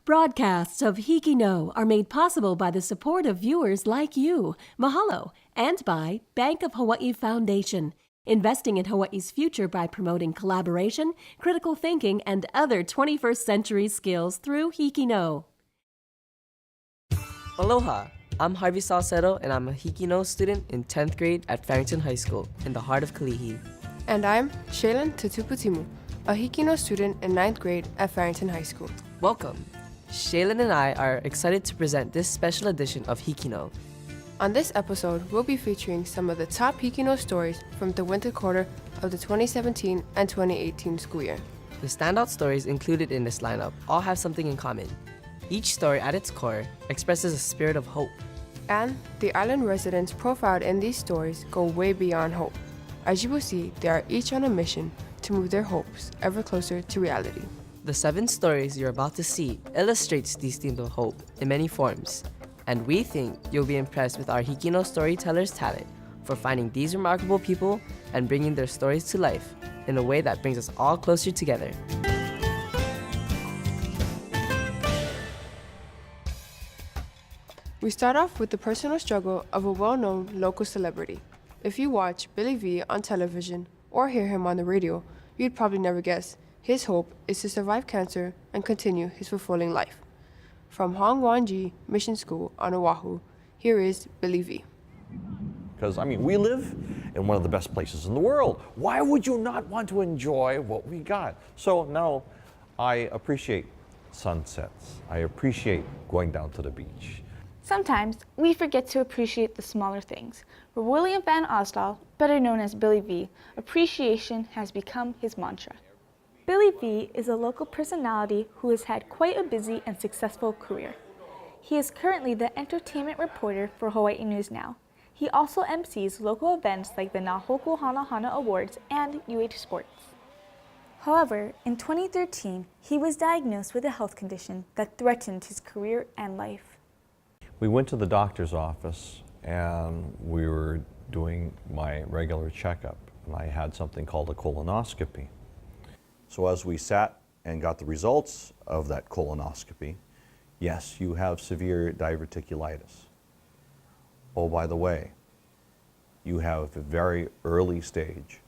Broadcasts of HIKI NŌ are made possible by the support of viewers like you. Mahalo. And by Bank of Hawaii Foundation, investing in Hawaii's future by promoting collaboration, critical thinking, and other 21st century skills through HIKI NŌ. Aloha! I'm Harvey Salcedo, and I'm a HIKI NŌ student in 10th grade at Farrington High School in the heart of Kalihi. And I'm Shaylin Tatupu-Timu, a HIKI NŌ student in 9th grade at Farrington High School. Welcome! Shaylin and I are excited to present this special edition of HIKI NŌ. On this episode, we'll be featuring some of the top HIKI NŌ stories from the winter quarter of the 2017 and 2018 school year. The standout stories included in this lineup all have something in common. Each story at its core expresses a spirit of hope. And the island residents profiled in these stories go way beyond hope. As you will see, they are each on a mission to move their hopes ever closer to reality. The 7 stories you're about to see illustrates these themes of hope in many forms, and we think you'll be impressed with our HIKI NŌ storytellers' talent for finding these remarkable people and bringing their stories to life in a way that brings us all closer together. We start off with the personal struggle of a well-known local celebrity. If you watch Billy V on television or hear him on the radio, you'd probably never guess his hope is to survive cancer and continue his fulfilling life. From Hongwanji Mission School on Oahu, here is Billy V. Because, we live in one of the best places in the world. Why would you not want to enjoy what we got? So now I appreciate sunsets. I appreciate going down to the beach. Sometimes we forget to appreciate the smaller things. For William Van Osdal, better known as Billy V, appreciation has become his mantra. Billy V is a local personality who has had quite a busy and successful career. He is currently the entertainment reporter for Hawaii News Now. He also MCs local events like the Nahoku Hana Hana Awards and UH Sports. However, in 2013, he was diagnosed with a health condition that threatened his career and life. We went to the doctor's office and we were doing my regular checkup, and I had something called a colonoscopy. So as we sat and got the results of that colonoscopy, yes, you have severe diverticulitis. Oh, by the way, you have a very early stage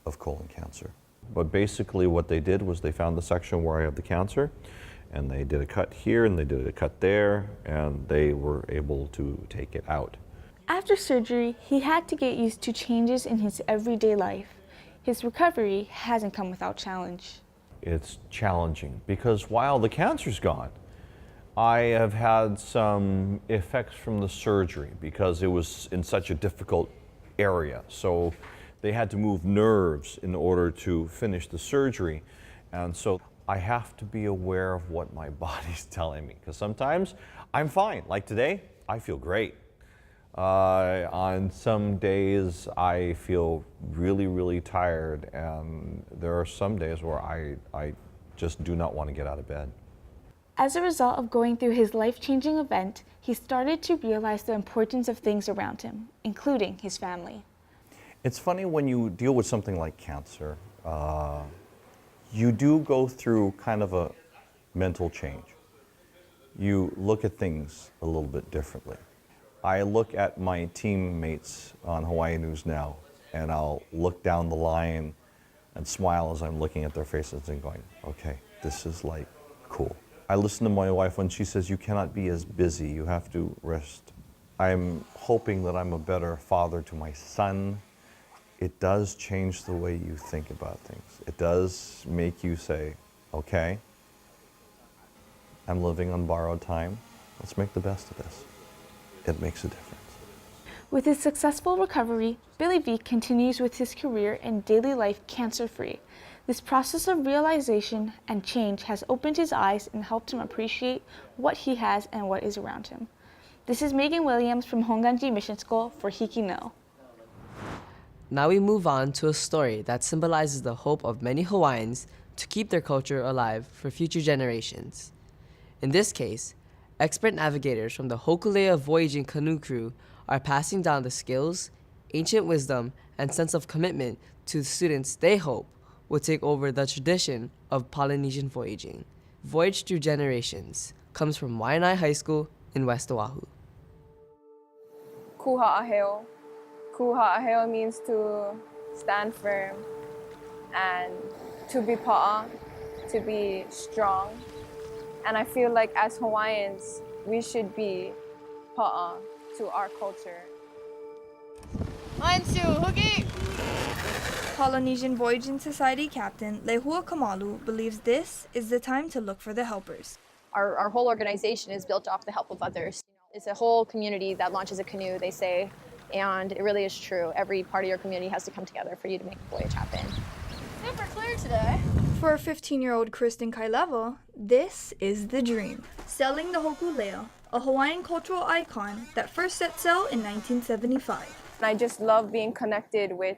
of colon cancer. But basically what they did was they found the section where I have the cancer, and they did a cut here and they did a cut there, and they were able to take it out. After surgery, he had to get used to changes in his everyday life. His recovery hasn't come without challenge. It's challenging because while the cancer's gone, I have had some effects from the surgery because it was in such a difficult area. So they had to move nerves in order to finish the surgery. And so I have to be aware of what my body's telling me, because sometimes I'm fine. Like today, I feel great. On some days I feel really, really tired, and there are some days where I just do not want to get out of bed. As a result of going through his life-changing event, he started to realize the importance of things around him, including his family. It's funny when you deal with something like cancer, you do go through kind of a mental change. You look at things a little bit differently. I look at my teammates on Hawaii News Now, and I'll look down the line and smile as I'm looking at their faces and going, okay, this is like cool. I listen to my wife when she says, you cannot be as busy, you have to rest. I'm hoping that I'm a better father to my son. It does change the way you think about things. It does make you say, okay, I'm living on borrowed time. Let's make the best of this. It makes a difference. With his successful recovery, Billy V continues with his career and daily life cancer-free. This process of realization and change has opened his eyes and helped him appreciate what he has and what is around him. This is Megan Williams from Hongwanji Mission School for HIKI NŌ. Now we move on to a story that symbolizes the hope of many Hawaiians to keep their culture alive for future generations. In this case, expert navigators from the Hokulea voyaging canoe crew are passing down the skills, ancient wisdom, and sense of commitment to the students they hope will take over the tradition of Polynesian voyaging. Voyage through generations, comes from Waianae High School in West Oahu. Kuha'aheo. Kuha'aheo means to stand firm and to be pa'a, to be strong. And I feel like as Hawaiians, we should be pa'a to our culture. Polynesian Voyaging Society captain Lehua Kamalu believes this is the time to look for the helpers. Our whole organization is built off the help of others. It's a whole community that launches a canoe, they say, and it really is true. Every part of your community has to come together for you to make the voyage happen. Super clear today. For 15-year-old Kristen Kaileva, this is the dream. Sailing the Hokulea, a Hawaiian cultural icon that first set sail in 1975. And I just love being connected with,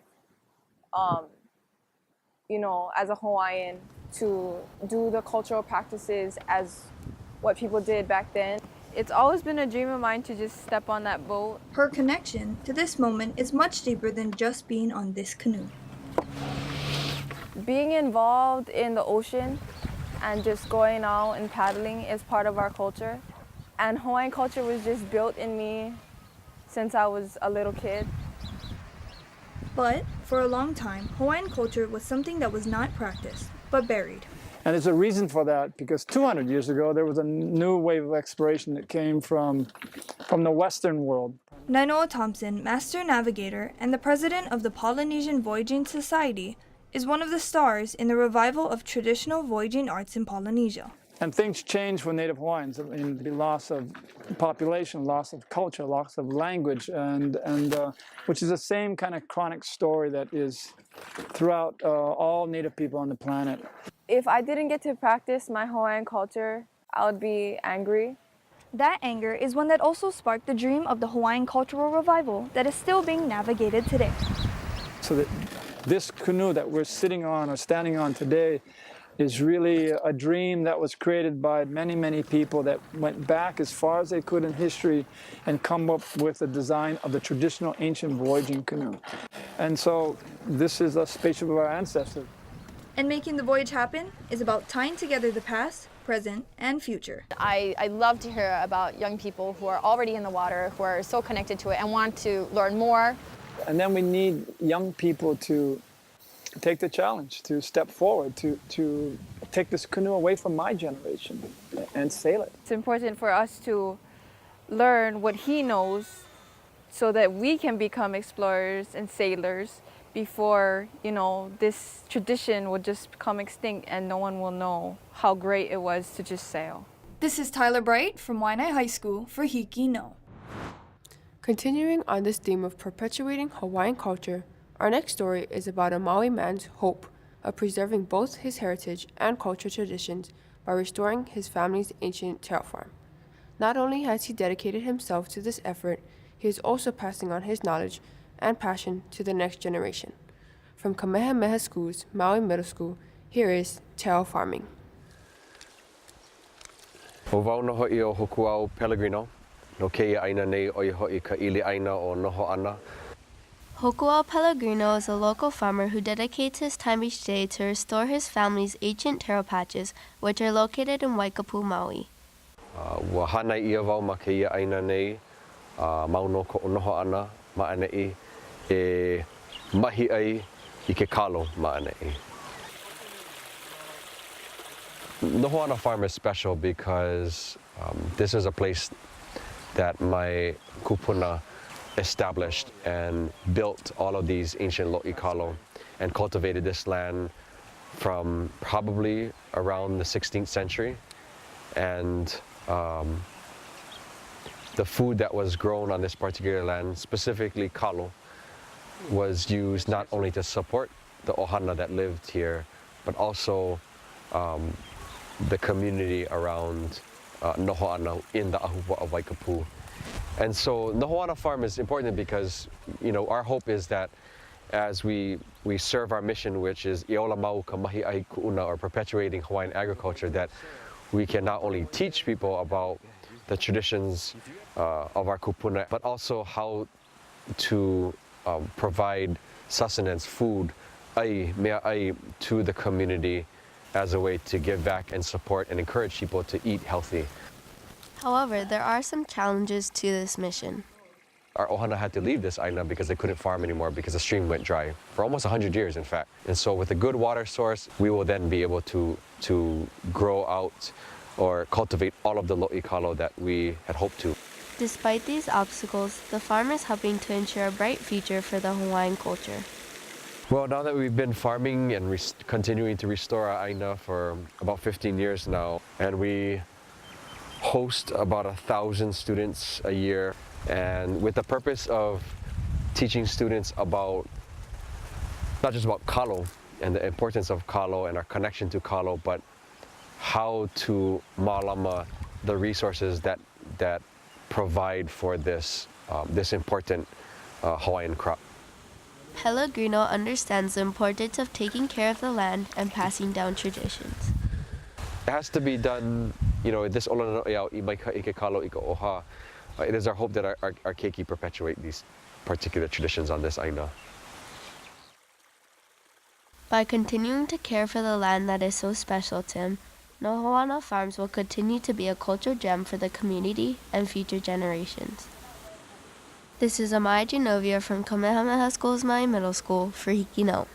as a Hawaiian, to do the cultural practices as what people did back then. It's always been a dream of mine to just step on that boat. Her connection to this moment is much deeper than just being on this canoe. Being involved in the ocean and just going out and paddling is part of our culture. And Hawaiian culture was just built in me since I was a little kid. But for a long time, Hawaiian culture was something that was not practiced, but buried. And there's a reason for that, because 200 years ago, there was a new wave of exploration that came from the Western world. Nainoa Thompson, master navigator and the president of the Polynesian Voyaging Society, is one of the stars in the revival of traditional voyaging arts in Polynesia. And things changed for Native Hawaiians. I mean, the loss of population, loss of culture, loss of language, and which is the same kind of chronic story that is throughout all Native people on the planet. If I didn't get to practice my Hawaiian culture, I would be angry. That anger is one that also sparked the dream of the Hawaiian cultural revival that is still being navigated today. So that this canoe that we're sitting on or standing on today is really a dream that was created by many, many people that went back as far as they could in history and come up with the design of the traditional ancient voyaging canoe. And so this is a spaceship of our ancestors. And making the voyage happen is about tying together the past, present, and future. I love to hear about young people who are already in the water, who are so connected to it and want to learn more. And then we need young people to take the challenge, to step forward, to take this canoe away from my generation and sail it. It's important for us to learn what he knows so that we can become explorers and sailors before, this tradition will just become extinct and no one will know how great it was to just sail. This is Tyler Bright from Waianae High School for HIKI NŌ. Continuing on this theme of perpetuating Hawaiian culture, our next story is about a Maui man's hope of preserving both his heritage and cultural traditions by restoring his family's ancient taro farm. Not only has he dedicated himself to this effort, he is also passing on his knowledge and passion to the next generation. From Kamehameha School's Maui Middle School, here is taro farming. O wau no ho'i o Hokuau Pellegrino, no keia aina nei o i ho'i ka ili aina o noho ana. Hōkūle Pellegrino is a local farmer who dedicates his time each day to restore his family's ancient taro patches, which are located in Waikapu, Maui. Ua hana ia wau ma keia aina nei, mauno ko o noho ana ma'anei, e mahi ai I ke kalo ma'anei. Noho ana farm is special because this is a place that my kupuna established and built all of these ancient lo'ikalo and cultivated this land from probably around the 16th century. And the food that was grown on this particular land, specifically kalo, was used not only to support the ohana that lived here, but also the community around noho ana in the ahupua'a of Waikapu. And so Noho Ana Farm is important because, our hope is that as we serve our mission, which is Iola Mau ka mahi ai ku'una, or perpetuating Hawaiian agriculture, that we can not only teach people about the traditions of our kupuna, but also how to provide sustenance, food, ai, mea ai, to the community as a way to give back and support and encourage people to eat healthy. However, there are some challenges to this mission. Our ohana had to leave this aina because they couldn't farm anymore because the stream went dry for almost 100 years, in fact. And so with a good water source, we will then be able to grow out or cultivate all of the lo'i kalo that we had hoped to. Despite these obstacles, the farm is helping to ensure a bright future for the Hawaiian culture. Well, now that we've been farming and continuing to restore our aina for about 15 years now, and we host about 1,000 students a year, and with the purpose of teaching students about, not just about kalo and the importance of kalo and our connection to kalo, but how to malama the resources that provide for this important Hawaiian crop. Pellegrino understands the importance of taking care of the land and passing down traditions. It has to be done, this olana no'eau I maika ike kalo ika oha. It is our hope that our keiki perpetuate these particular traditions on this aina. By continuing to care for the land that is so special to him, Nohoana Farms will continue to be a cultural gem for the community and future generations. This is Amaya Genovia from Kamehameha Schools Mai Middle School for HIKI NŌ.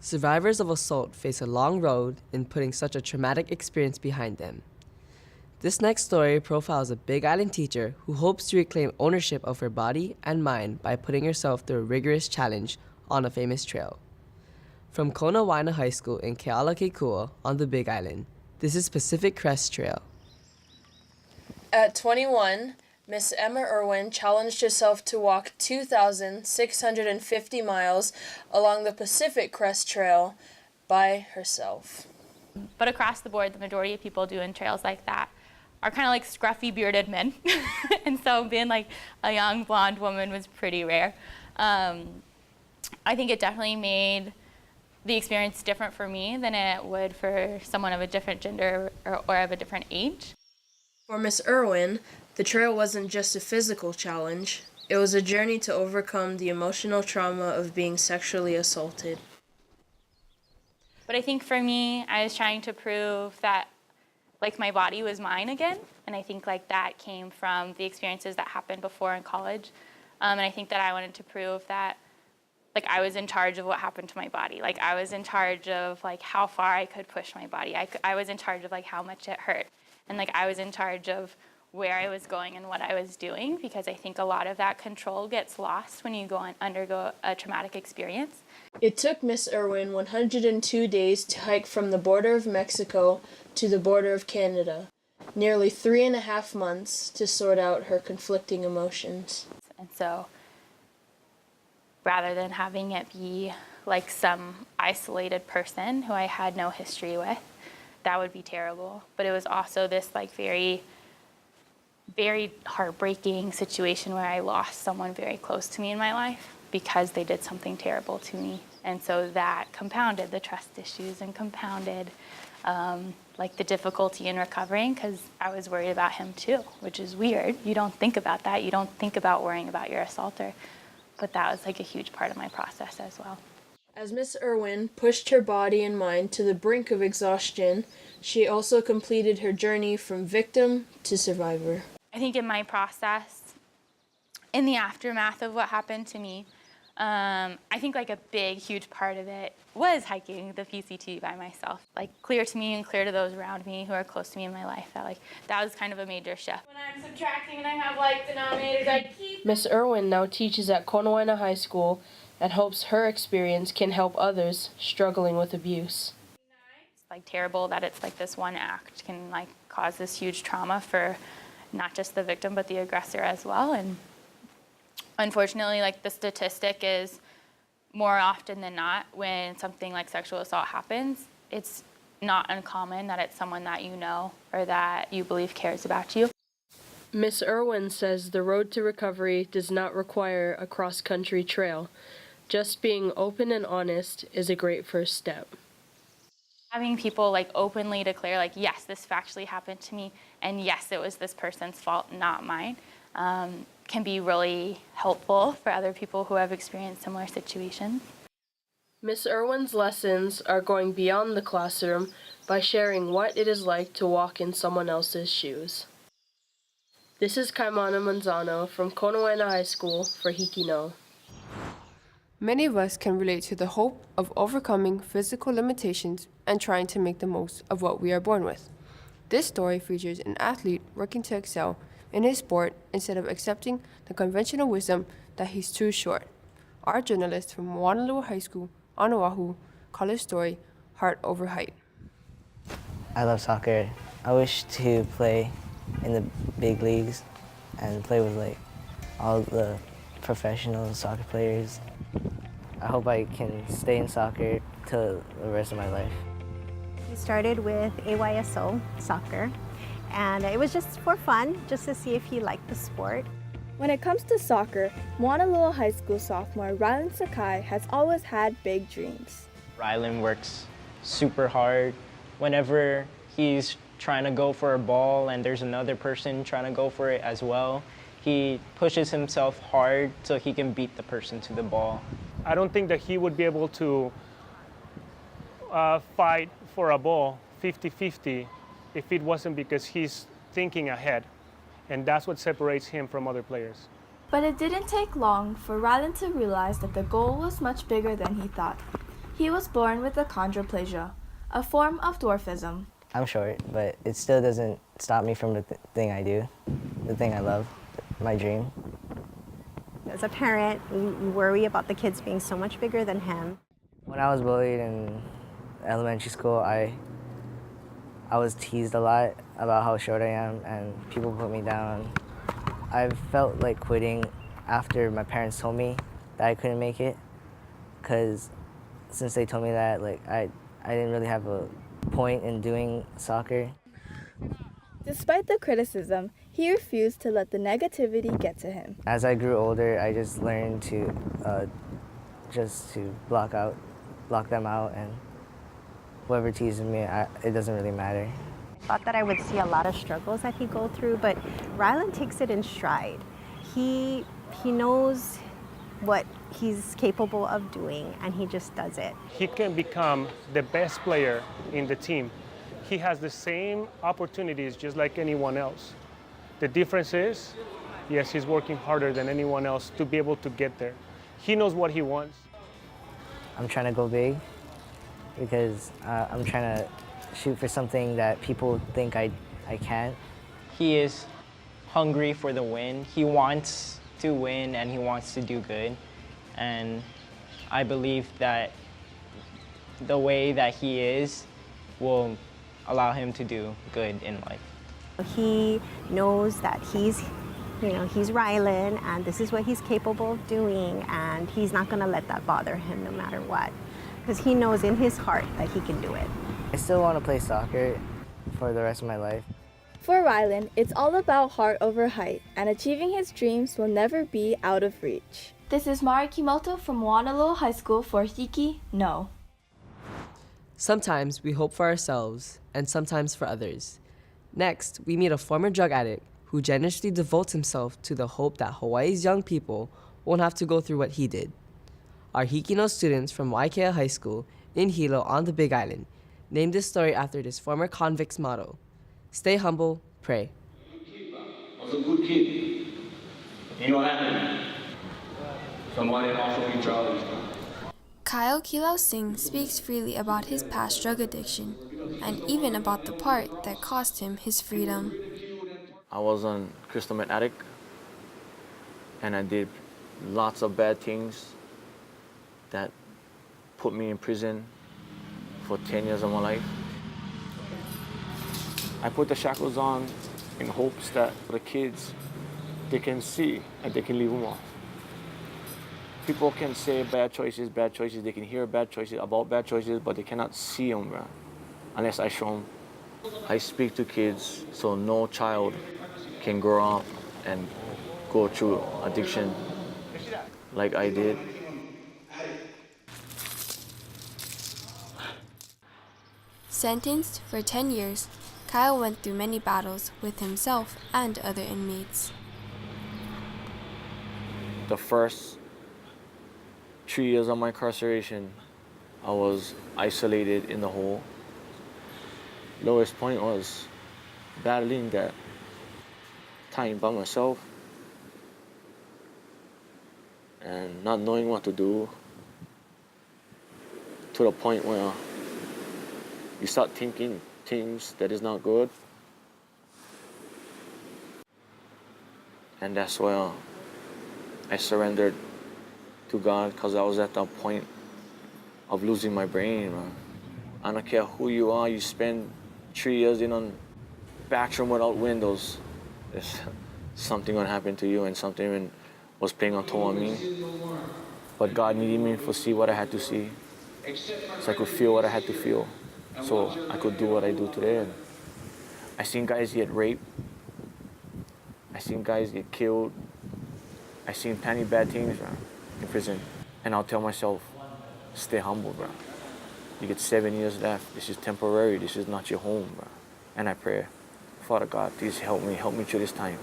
Survivors of assault face a long road in putting such a traumatic experience behind them. This next story profiles a Big Island teacher who hopes to reclaim ownership of her body and mind by putting herself through a rigorous challenge on a famous trail. From Kona Waina High School in Kealakekua on the Big Island, this is Pacific Crest Trail. At 21, Miss Emma Irwin challenged herself to walk 2,650 miles along the Pacific Crest Trail by herself. But across the board, the majority of people doing trails like that are kind of like scruffy bearded men. And so being like a young blonde woman was pretty rare. I think it definitely made the experience different for me than it would for someone of a different gender or of a different age. For Miss Irwin, the trail wasn't just a physical challenge. It was a journey to overcome the emotional trauma of being sexually assaulted. But I think for me, I was trying to prove that my body was mine again. And I think that came from the experiences that happened before in college. And I think that I wanted to prove that I was in charge of what happened to my body. I was in charge of how far I could push my body. I was in charge of how much it hurt. And I was in charge of where I was going and what I was doing, because I think a lot of that control gets lost when you undergo a traumatic experience. It took Miss Irwin 102 days to hike from the border of Mexico to the border of Canada, nearly 3.5 months to sort out her conflicting emotions. And so, rather than having it be some isolated person who I had no history with, that would be terrible. But it was also this very, very heartbreaking situation where I lost someone very close to me in my life because they did something terrible to me. And so that compounded the trust issues and compounded the difficulty in recovering, because I was worried about him too, which is weird. You don't think about that. You don't think about worrying about your assaulter. But that was a huge part of my process as well. As Miss Irwin pushed her body and mind to the brink of exhaustion, she also completed her journey from victim to survivor. I think in my process, in the aftermath of what happened to me, I think a big, huge part of it was hiking the PCT by myself. Clear to me and clear to those around me who are close to me in my life, that was kind of a major shift. When I'm subtracting and I have denominators, I keep... Miss Irwin now teaches at Kona Waina High School and hopes her experience can help others struggling with abuse. It's terrible that it's this one act can cause this huge trauma for not just the victim but the aggressor as well. And unfortunately, the statistic is more often than not when something like sexual assault happens, it's not uncommon that it's someone that you know or that you believe cares about you. Miss Irwin says the road to recovery does not require a cross-country trail. Just being open and honest is a great first step. Having people openly declare yes, this factually happened to me, and yes, it was this person's fault, not mine, can be really helpful for other people who have experienced similar situations. Miss Irwin's lessons are going beyond the classroom by sharing what it is like to walk in someone else's shoes. This is Carmona Manzano from Konoena High School for HIKI NŌ. Many of us can relate to the hope of overcoming physical limitations and trying to make the most of what we are born with. This story features an athlete working to excel in his sport instead of accepting the conventional wisdom that he's too short. Our journalist from Honolulu High School on Oahu called his story Heart Over Height. I love soccer. I wish to play in the big leagues and play with like all the professional soccer players. I hope I can stay in soccer till the rest of my life. We started with AYSO soccer, and it was just for fun, just to see if he liked the sport. When it comes to soccer, Moanalua High School sophomore Rylan Sakai has always had big dreams. Rylan works super hard. Whenever he's trying to go for a ball and there's another person trying to go for it as well, he pushes himself hard so he can beat the person to the ball. I don't think that he would be able to fight for a ball 50-50 if it wasn't because he's thinking ahead. And that's what separates him from other players. But it didn't take long for Rylan to realize that the goal was much bigger than he thought. He was born with achondroplasia, a form of dwarfism. I'm short, but it still doesn't stop me from the thing I do, the thing I love, my dream. As a parent, we worry about the kids being so much bigger than him. When I was bullied in elementary school, I was teased a lot about how short I am, and people put me down. I felt like quitting after my parents told me that I couldn't make it, because since they told me that, like I didn't really have a point in doing soccer. Despite the criticism, he refused to let the negativity get to him. As I grew older, I just learned to block them out, and whoever teases me, it doesn't really matter. I thought that I would see a lot of struggles that he'd go through, but Rylan takes it in stride. He knows what he's capable of doing, and he just does it. He can become the best player in the team. He has the same opportunities just like anyone else. The difference is, yes, he's working harder than anyone else to be able to get there. He knows what he wants. I'm trying to go big because I'm trying to shoot for something that people think I can't. He is hungry for the win. He wants to win and he wants to do good. And I believe that the way that he is will allow him to do good in life. He knows that he's Rylan, and this is what he's capable of doing, and he's not going to let that bother him no matter what, because he knows in his heart that he can do it. I still want to play soccer for the rest of my life. For Rylan, it's all about heart over height, and achieving his dreams will never be out of reach. This is Mari Kimoto from Honolulu High School for HIKI NŌ. Sometimes we hope for ourselves, and sometimes for others. Next, we meet a former drug addict who generously devotes himself to the hope that Hawaii's young people won't have to go through what he did. Our HIKI NŌ students from Waikea High School in Hilo on the Big Island named this story after this former convict's motto: stay humble, pray. I was a good kid. You know what happened? Somebody also be Charlie. Kyle Kilau Singh speaks freely about his past drug addiction and even about the part that cost him his freedom. I was a crystal meth addict, and I did lots of bad things that put me in prison for 10 years of my life. I put the shackles on in hopes that the kids, they can see and they can leave them off. People can say bad choices, they can hear bad choices about bad choices, but they cannot see them, bro, unless I show them. I speak to kids so no child can grow up and go through addiction like I did. Sentenced for 10 years, Kyle went through many battles with himself and other inmates. The first 3 years of my incarceration, I was isolated in the hole. Lowest point was battling that time by myself and not knowing what to do, to the point where you start thinking things that is not good. And that's where I surrendered to God, because I was at that point of losing my brain, man. I don't care who you are, you spend 3 years in a bathroom without windows, there's something gonna happen to you, and something was playing on top of me. But God needed me to see what I had to see, so I could feel what I had to feel, so I could do what I do today. And I seen guys get raped, I seen guys get killed, I seen plenty bad things, bro, in prison. And I'll tell myself, stay humble, bro. You get 7 years left. This is temporary. This is not your home, bro. And I pray, Father God, please help me through this time.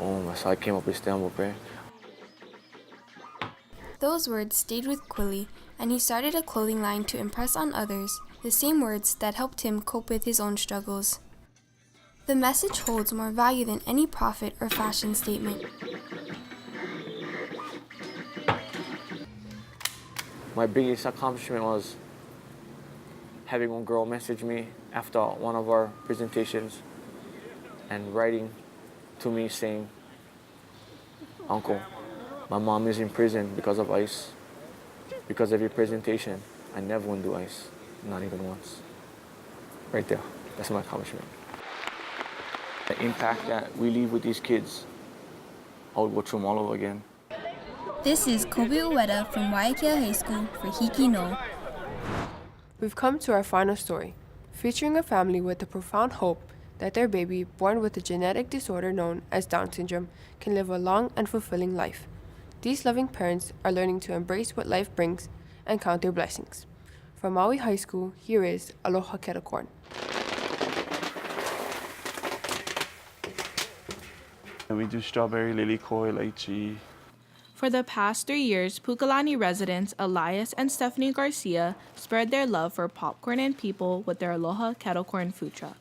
Oh, that's how I came up with stay humble prayer. Those words stayed with Quilly, and he started a clothing line to impress on others the same words that helped him cope with his own struggles. The message holds more value than any profit or fashion statement. My biggest accomplishment was having one girl message me after one of our presentations and writing to me saying, "Uncle, my mom is in prison because of ICE. Because of your presentation, I never went to ICE, not even once." Right there, that's my accomplishment. The impact that we leave with these kids, I would go through them all over again. This is Kobe Ueda from Waiakea High School for HIKI NŌ. We've come to our final story, featuring a family with the profound hope that their baby, born with a genetic disorder known as Down syndrome, can live a long and fulfilling life. These loving parents are learning to embrace what life brings and count their blessings. From Maui High School, here is Aloha Kerakorn. And we do strawberry, lilikoi, lychee. For the past 3 years, Pukalani residents Elias and Stephanie Garcia spread their love for popcorn and people with their Aloha Kettle Corn food truck.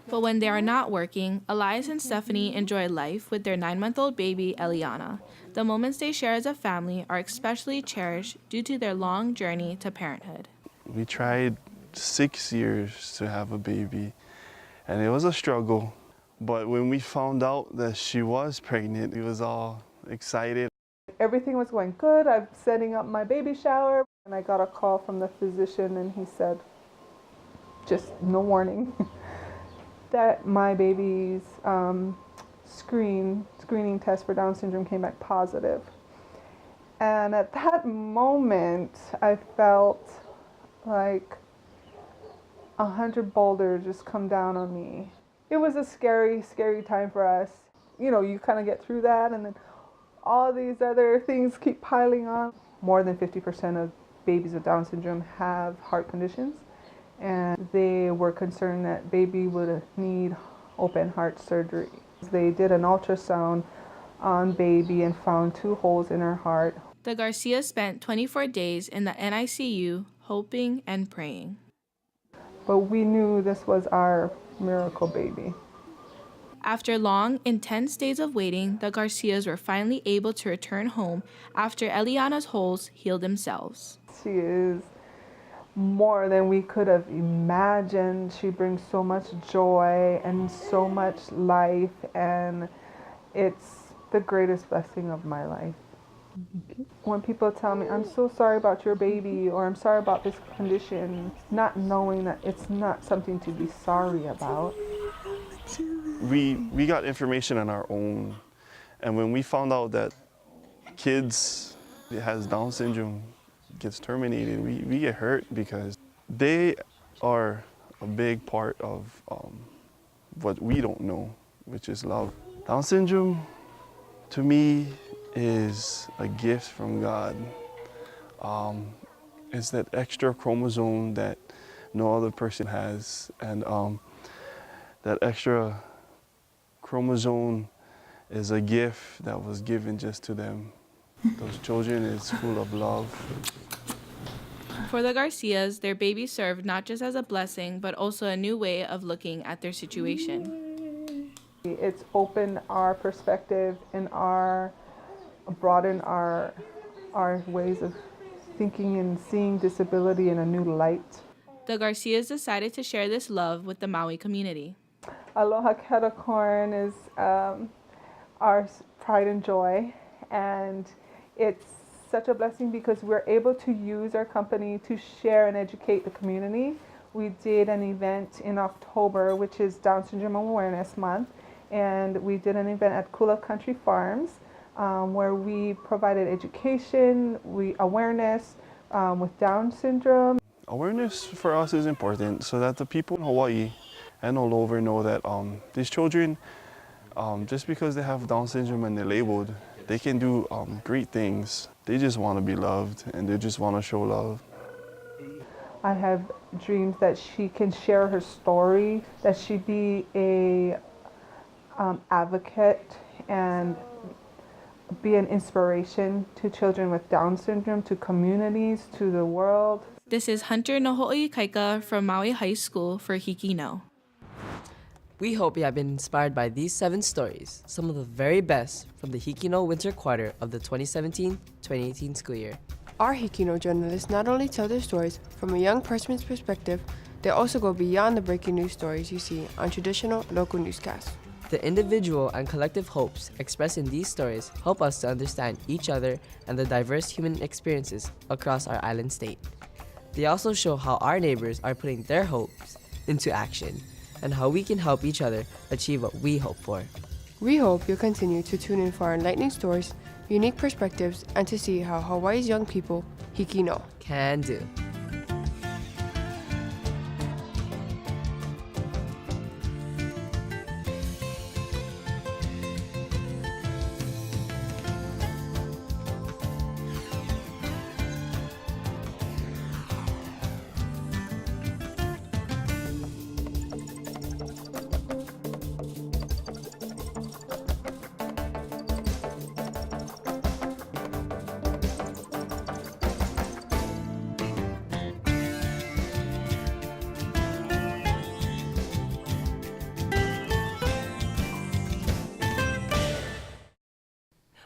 But when they are not working, Elias and Stephanie enjoy life with their 9-month-old baby, Eliana. The moments they share as a family are especially cherished due to their long journey to parenthood. We tried 6 years to have a baby, and it was a struggle. But when we found out that she was pregnant, we was all excited. Everything was going good. I'm setting up my baby shower, and I got a call from the physician, and he said, just no warning, that my baby's screening test for Down syndrome came back positive. And at that moment, I felt like 100 boulders just come down on me. It was a scary, scary time for us. You know, you kind of get through that, and then all these other things keep piling on. More than 50% of babies with Down syndrome have heart conditions, and they were concerned that baby would need open heart surgery. They did an ultrasound on baby and found 2 holes in her heart. The Garcias spent 24 days in the NICU hoping and praying. But we knew this was our miracle baby. After long, intense days of waiting, the Garcias were finally able to return home after Eliana's holes healed themselves. She is more than we could have imagined. She brings so much joy and so much life, and it's the greatest blessing of my life. When people tell me, I'm so sorry about your baby, or I'm sorry about this condition, not knowing that it's not something to be sorry about. We got information on our own, and when we found out that kids that has Down syndrome gets terminated, we get hurt, because they are a big part of what we don't know, which is love. Down syndrome, to me, is a gift from God. It's that extra chromosome that no other person has, and that extra chromosome is a gift that was given just to them. Those children is full of love. For the Garcias, their baby served not just as a blessing, but also a new way of looking at their situation. It's opened our perspective and broadened our ways of thinking and seeing disability in a new light. The Garcias decided to share this love with the Maui community. Aloha Kettle Corn is our pride and joy, and it's such a blessing because we're able to use our company to share and educate the community. We did an event in October, which is Down Syndrome Awareness Month, and we did an event at Kula Country Farms where we provided education, awareness with Down syndrome. Awareness for us is important so that the people in Hawaii and all over know that these children, just because they have Down syndrome and they're labeled, they can do great things. They just want to be loved and they just want to show love. I have dreams that she can share her story, that she be a advocate and be an inspiration to children with Down syndrome, to communities, to the world. This is Hunter Noho'ikaika from Maui High School for HIKI NŌ. We hope you have been inspired by these 7 stories, some of the very best from the HIKI NŌ winter quarter of the 2017-2018 school year. Our HIKI NŌ journalists not only tell their stories from a young person's perspective, they also go beyond the breaking news stories you see on traditional local newscasts. The individual and collective hopes expressed in these stories help us to understand each other and the diverse human experiences across our island state. They also show how our neighbors are putting their hopes into action and how we can help each other achieve what we hope for. We hope you'll continue to tune in for our enlightening stories, unique perspectives, and to see how Hawaii's young people HIKI NŌ can do.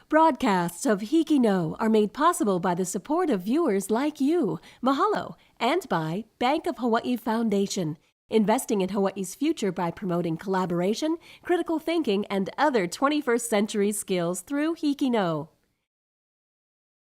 Broadcasts of HIKI NŌ are made possible by the support of viewers like you. Mahalo. And by Bank of Hawaii Foundation, investing in Hawaii's future by promoting collaboration, critical thinking, and other 21st century skills through HIKI NŌ.